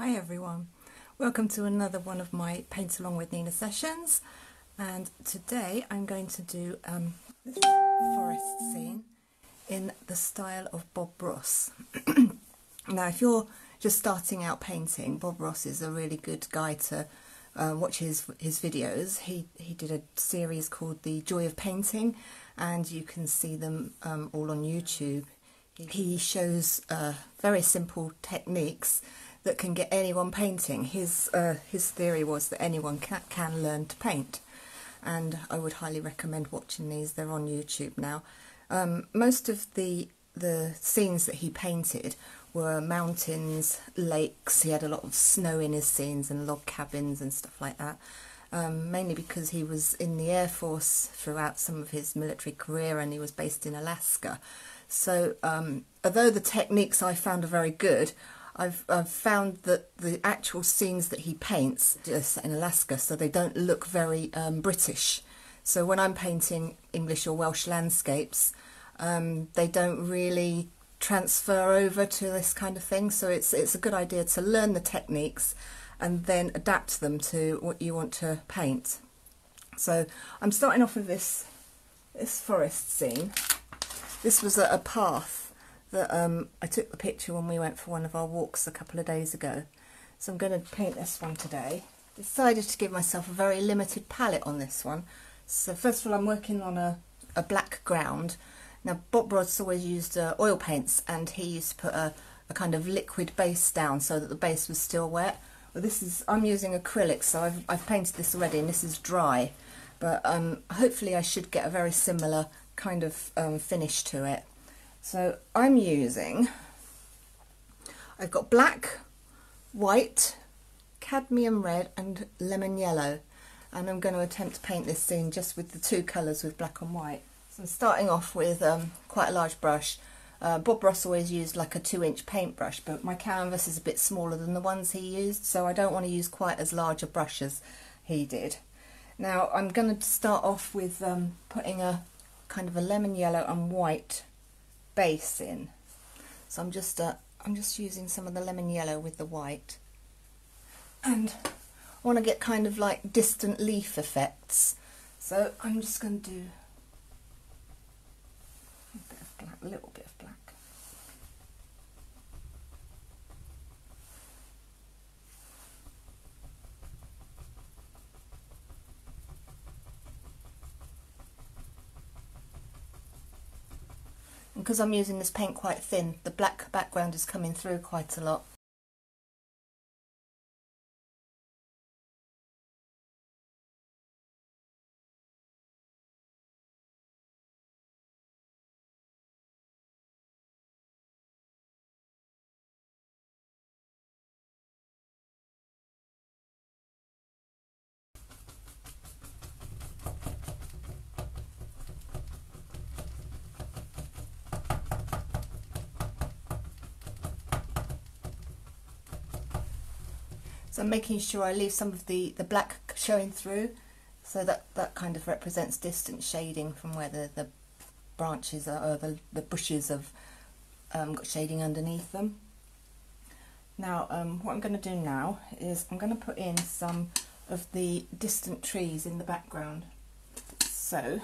Hi everyone, welcome to another one of my Paint Along with Nina sessions, and today I'm going to do this forest scene in the style of Bob Ross. Now if you're just starting out painting, Bob Ross is a really good guy to watch his videos. He did a series called The Joy of Painting and you can see them all on YouTube. He shows very simple techniques that can get anyone painting. His theory was that anyone can learn to paint, and I would highly recommend watching these. They're on YouTube now. Most of the scenes that he painted were mountains, lakes. He had a lot of snow in his scenes and log cabins and stuff like that. Mainly because he was in the Air Force throughout some of his military career and he was based in Alaska. So although the techniques I found are very good, I've found that the actual scenes that he paints are set in Alaska, so they don't look very British. So when I'm painting English or Welsh landscapes, they don't really transfer over to this kind of thing. So it's a good idea to learn the techniques and then adapt them to what you want to paint. So I'm starting off with this forest scene. This was a path that I took the picture when we went for one of our walks a couple of days ago. So I'm going to paint this one today. Decided to give myself a very limited palette on this one. So first of all I'm working on a black ground. Now Bob Ross always used oil paints, and he used to put a kind of liquid base down so that the base was still wet. Well, I'm using acrylic, so I've painted this already and this is dry. But hopefully I should get a very similar kind of finish to it. So I've got black, white, cadmium red and lemon yellow, and I'm going to attempt to paint this scene just with the two colours, with black and white. So I'm starting off with quite a large brush. Bob Ross always used like a 2-inch paintbrush, but my canvas is a bit smaller than the ones he used, so I don't want to use quite as large a brush as he did. Now I'm going to start off with putting a kind of a lemon yellow and white base in. So I'm just using some of the lemon yellow with the white, and I want to get kind of like distant leaf effects. So I'm just going to do a bit of black, a little bit of black. And because I'm using this paint quite thin, the black background is coming through quite a lot. So I'm making sure I leave some of the black showing through, so that kind of represents distant shading from where the branches are, or the bushes have got shading underneath them. Now what I'm going to do now is I'm going to put in some of the distant trees in the background. So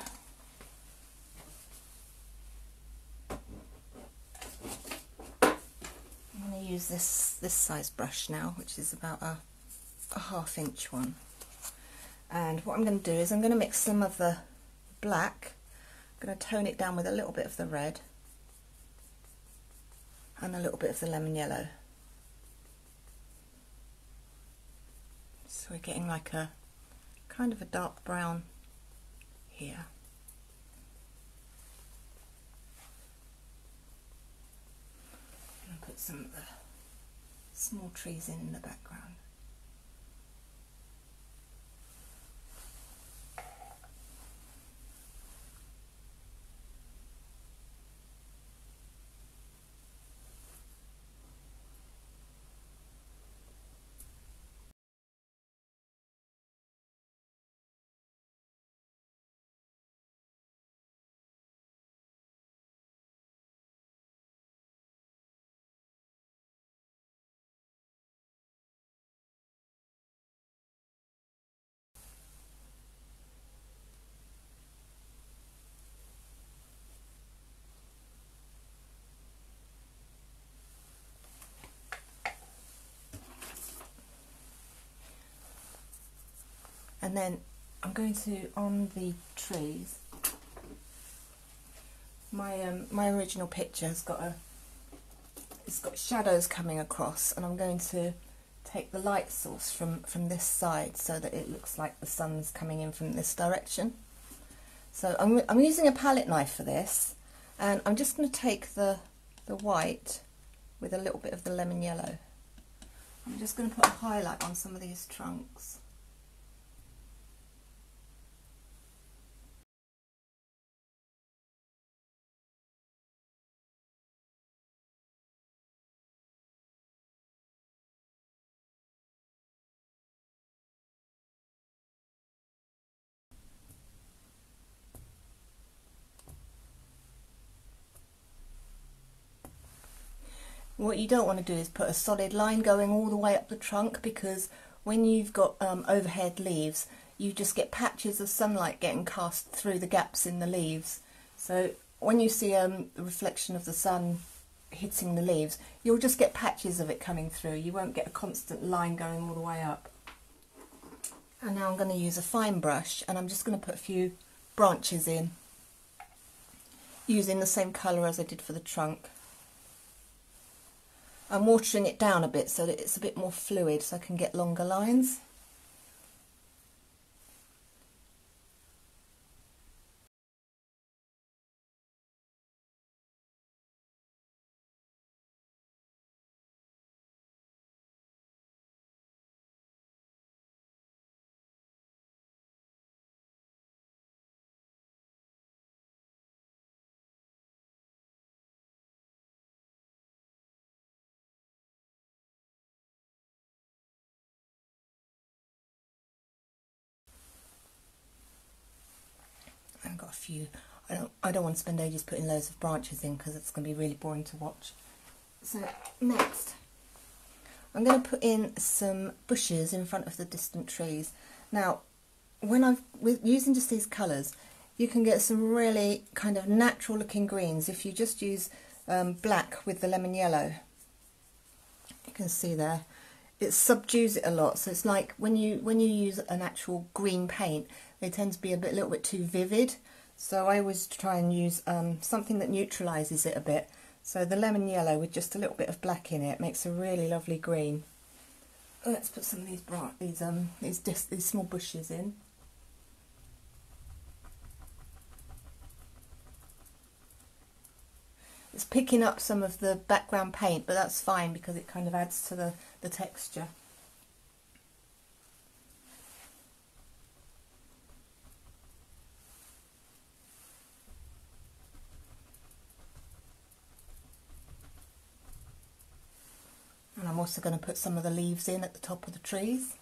I'm going to use this size brush now, which is about a 1/2-inch one. And what I'm going to do is I'm going to mix some of the black. I'm going to tone it down with a little bit of the red and a little bit of the lemon yellow. So we're getting like a kind of a dark brown here. And put some of the small trees in the background. And then I'm going to, on the trees, my original picture has got it's got shadows coming across, and I'm going to take the light source from this side so that it looks like the sun's coming in from this direction. So I'm using a palette knife for this, and I'm just going to take the white with a little bit of the lemon yellow. I'm just going to put a highlight on some of these trunks. What you don't want to do is put a solid line going all the way up the trunk, because when you've got overhead leaves, you just get patches of sunlight getting cast through the gaps in the leaves. So when you see the reflection of the sun hitting the leaves, you'll just get patches of it coming through. You won't get a constant line going all the way up. And now I'm going to use a fine brush, and I'm just going to put a few branches in, using the same colour as I did for the trunk. I'm watering it down a bit so that it's a bit more fluid, so I can get longer lines. I've got a few. I don't want to spend ages putting loads of branches in, because it's going to be really boring to watch. So next, I'm going to put in some bushes in front of the distant trees. Now, with using just these colours, you can get some really kind of natural looking greens if you just use black with the lemon yellow. You can see there, it subdues it a lot. So it's like when you use an actual green paint, they tend to be a little bit too vivid. So I always try and use something that neutralises it a bit. So the lemon yellow with just a little bit of black in it makes a really lovely green. Let's put some of these small bushes in. It's picking up some of the background paint, but that's fine because it kind of adds to the texture. And I'm also going to put some of the leaves in at the top of the trees.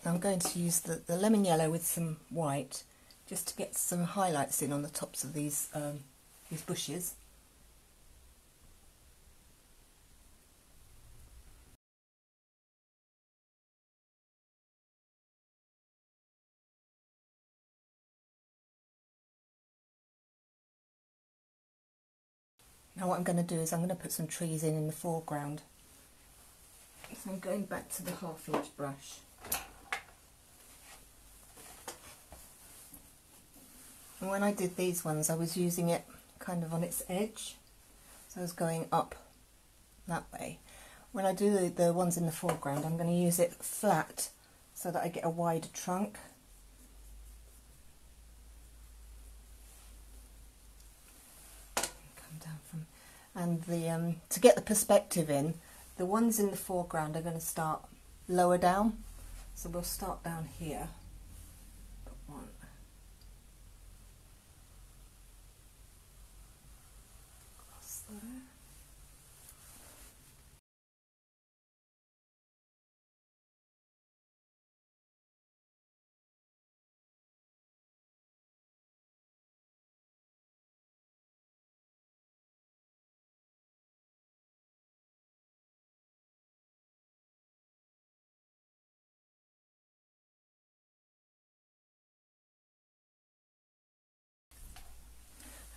I'm going to use the lemon yellow with some white, just to get some highlights in on the tops of these bushes. Now what I'm going to do is I'm going to put some trees in the foreground. So I'm going back to the 1/2 inch brush. And when I did these ones, I was using it kind of on its edge, so I was going up that way. When I do the ones in the foreground, I'm going to use it flat so that I get a wider trunk. Come down from, and to get the perspective in, the ones in the foreground are going to start lower down. So we'll start down here. Put one. Across there.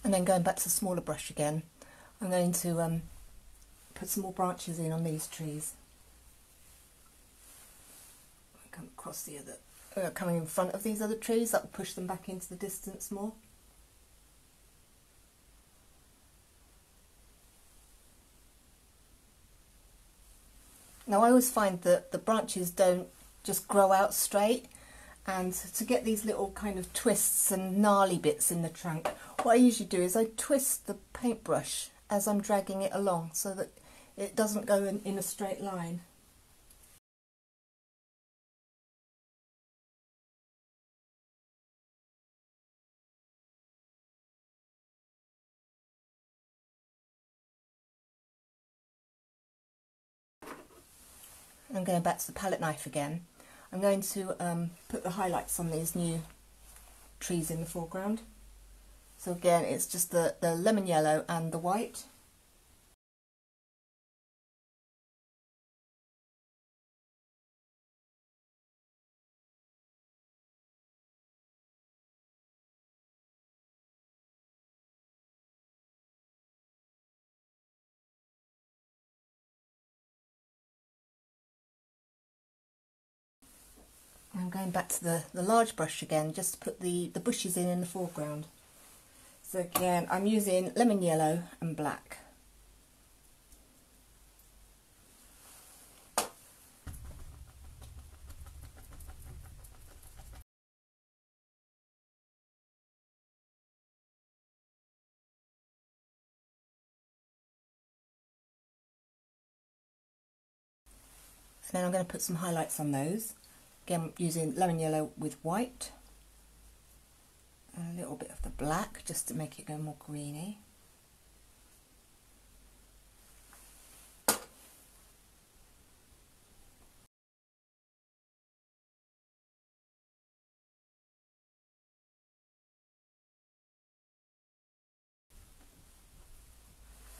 And then going back to the smaller brush again, I'm going to put some more branches in on these trees. Come across the other, coming in front of these other trees, that will push them back into the distance more. Now I always find that the branches don't just grow out straight, and to get these little kind of twists and gnarly bits in the trunk, what I usually do is I twist the paintbrush as I'm dragging it along so that it doesn't go in a straight line. I'm going back to the palette knife again. I'm going to put the highlights on these new trees in the foreground. So again, it's just the lemon yellow and the white. I'm going back to the large brush again, just to put the bushes in the foreground. So again, I'm using lemon yellow and black. And then I'm going to put some highlights on those. Again, using lemon yellow with white. And a little bit of the black, just to make it go more greeny.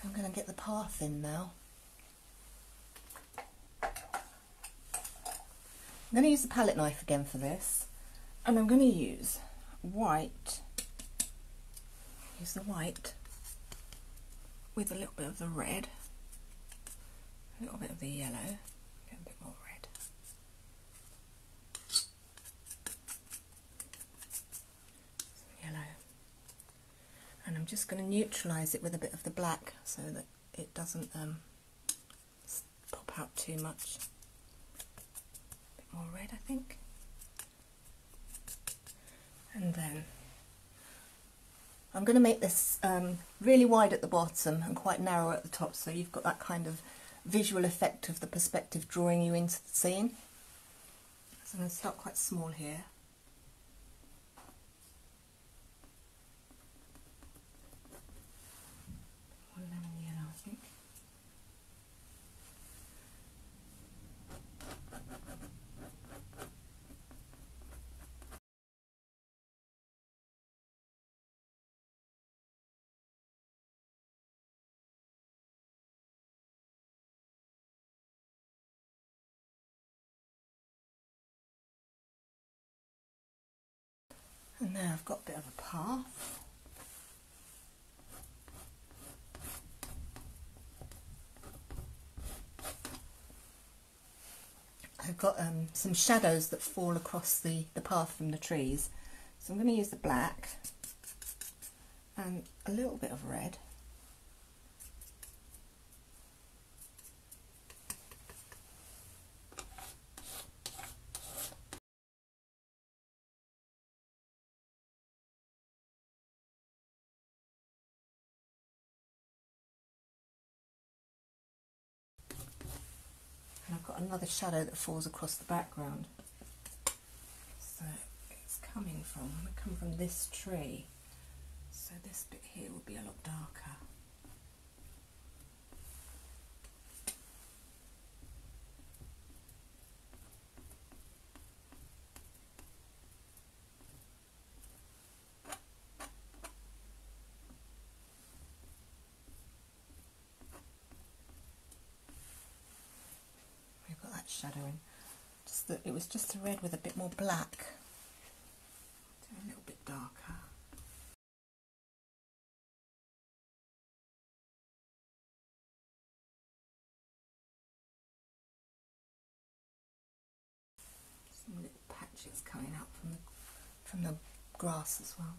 I'm going to get the path in now. I'm going to use the palette knife again for this, and I'm going to use white, use the white with a little bit of the red, a little bit of the yellow, get a bit more red. Some yellow. And I'm just going to neutralise it with a bit of the black so that it doesn't pop out too much. More red, I think. And then I'm going to make this really wide at the bottom and quite narrow at the top, so you've got that kind of visual effect of the perspective drawing you into the scene. So I'm going to start quite small here. More lemon yellow, I think. And now I've got a bit of a path. I've got some shadows that fall across the path from the trees. So I'm going to use the black and a little bit of red. And I've got another shadow that falls across the background. So it's coming from this tree. So this bit here will be a lot darker. Shadowing, just that it was just the red with a bit more black, do a little bit darker. patches coming up from the grass as well.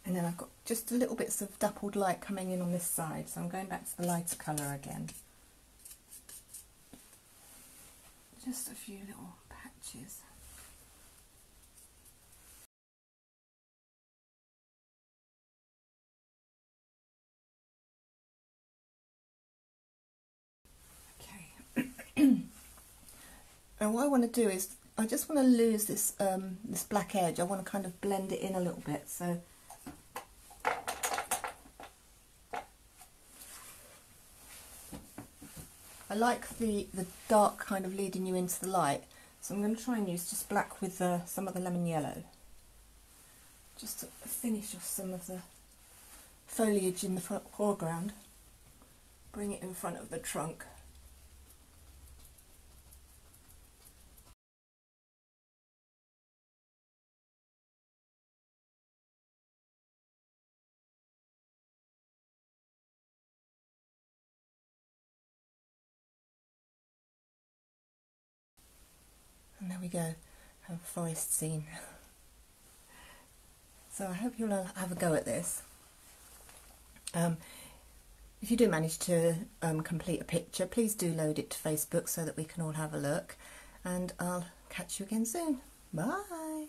And then I've got just a little bits of dappled light coming in on this side, so I'm going back to the lighter colour again. Just a few little patches. Okay. And what I want to do is, I just want to lose this this black edge. I want to kind of blend it in a little bit. So I like the dark kind of leading you into the light, so I'm going to try and use just black with some of the lemon yellow, just to finish off some of the foliage in the foreground, bring it in front of the trunk. And there we go, have a forest scene. So I hope you'll have a go at this. If you do manage to complete a picture, please do load it to Facebook so that we can all have a look. And I'll catch you again soon. Bye!